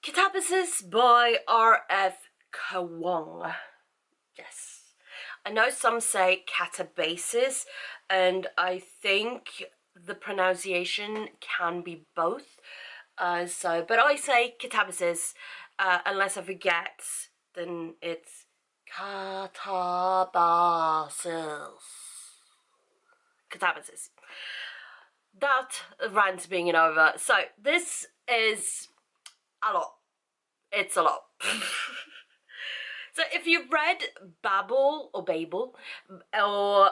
Katabasis by R.F. Kuang. Yes. I know some say Katabasis, and I think the pronunciation can be both. But I say Katabasis, unless I forget, then it's Katabasis. Katabasis. That rant being over. So this is a lot. It's a lot. So if you've read Babel or Babel, or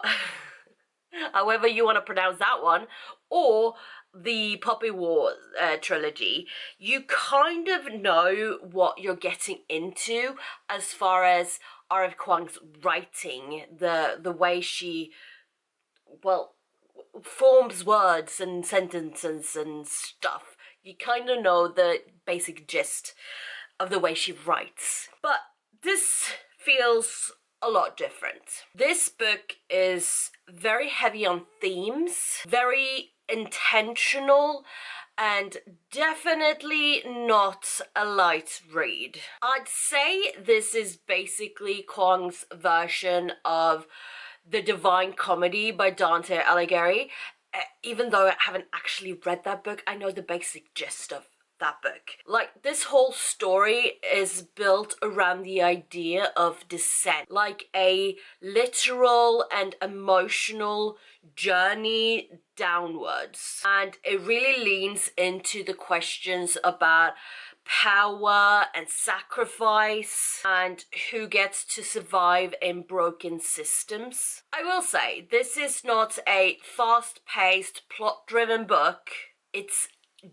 however you want to pronounce that one, or the Poppy War trilogy, you kind of know what you're getting into as far as R.F. Kuang's writing, the way she, well, forms words and sentences and stuff. You kind of know the basic gist of the way she writes. But this feels a lot different. This book is very heavy on themes, very intentional, and definitely not a light read. I'd say this is basically Kuang's version of The Divine Comedy by Dante Alighieri. Even though I haven't actually read that book, I know the basic gist of that book. Like, this whole story is built around the idea of descent, like a literal and emotional journey downwards. And it really leans into the questions about power and sacrifice and who gets to survive in broken systems. I will say, this is not a fast-paced, plot-driven book. It's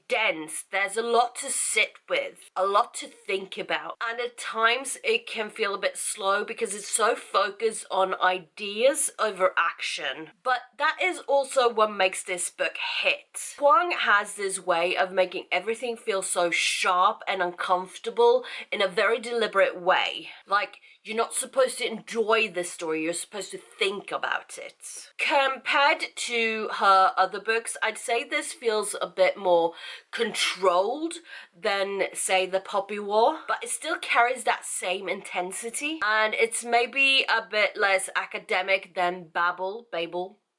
dense. There's a lot to sit with, a lot to think about, and at times it can feel a bit slow because it's so focused on ideas over action. But that is also what makes this book hit. Kuang has this way of making everything feel so sharp and uncomfortable in a very deliberate way. Like, you're not supposed to enjoy the story, you're supposed to think about it. Compared to her other books, I'd say this feels a bit more controlled than, say, The Poppy War, but it still carries that same intensity, and it's maybe a bit less academic than Babel,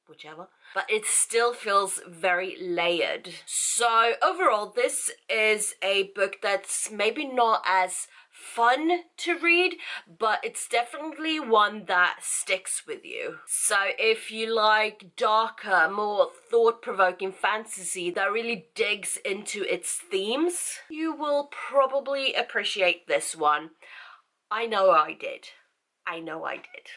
whichever, but it still feels very layered. So overall, this is a book that's maybe not as fun to read, but it's definitely one that sticks with you. So if you like darker, more thought-provoking fantasy that really digs into its themes, you will probably appreciate this one. I know I did. I know I did.